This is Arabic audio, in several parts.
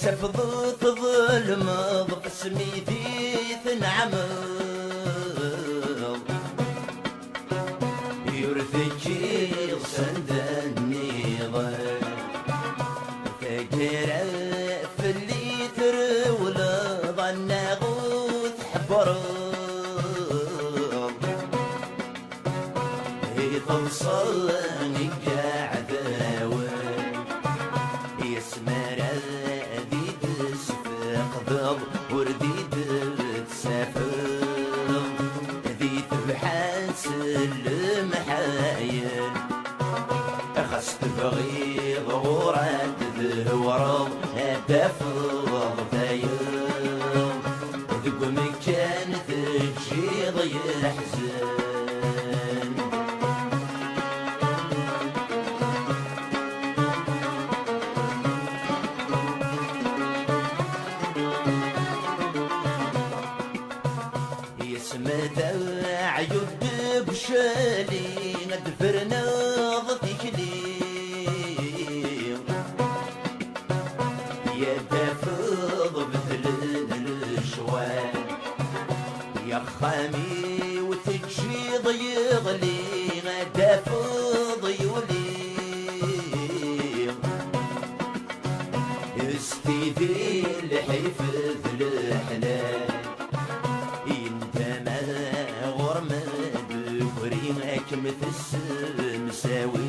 تفضل تظلم باسمي ذي تنعم يرثك صندني ضل تقرا في اللي ترول ظن غوث حبر توصلني قاعدة يسمر ذي تسفق ضب وردي تسافر ذي تبحث المحايل خست بغي ظهورات ذهورض تفض ثايل ذق مكان تجي ضي الحزن مداع يدب شالي ندفرنا ضتيكلي يا دافض بثلن الشوال يا خامي وتجي ضيغلي دافض يولي استيدي الحفظ الحلال مثل المساوي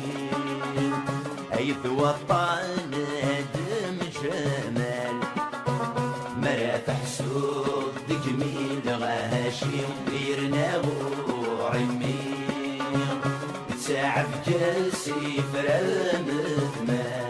أيث وطن دم جمال مرات حسود جميل غاشي غيرنا ورمي تساعد كاسي فرامت مال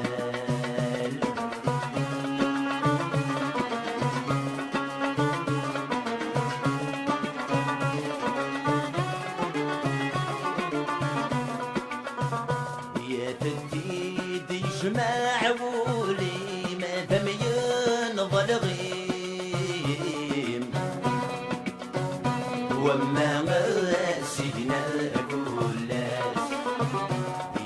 جماع ولي ما دام ينظل غيم وما سيدنا كلاس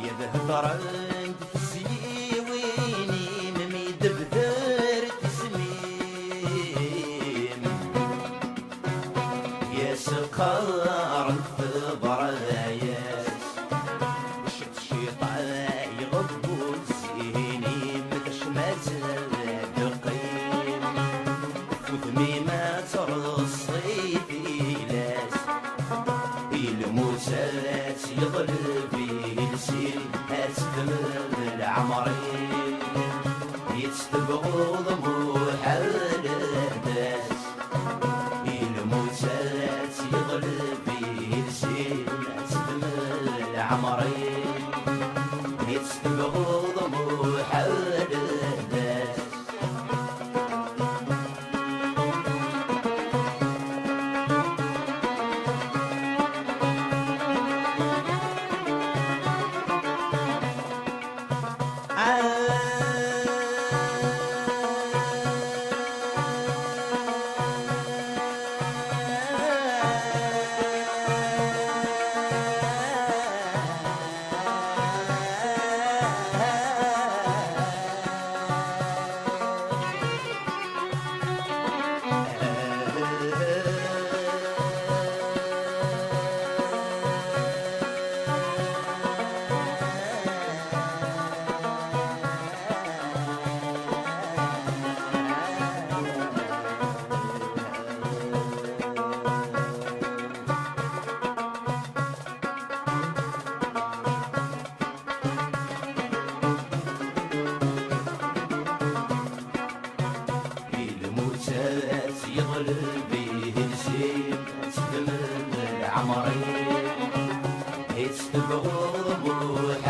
يذهب عند تسيويني ممي دبثر تسميم يا سقار الثبراياس شفت شيطان يغبو الموسات يضل فيه السيل هتستمر العمرين يتستبغوا ضموح الناس الموسات يضل فيه السيل هتستمر العمرين يتستبغوا ضموح الناس يضل بيه السيم تدمر العمرين يتستبغوا ضموح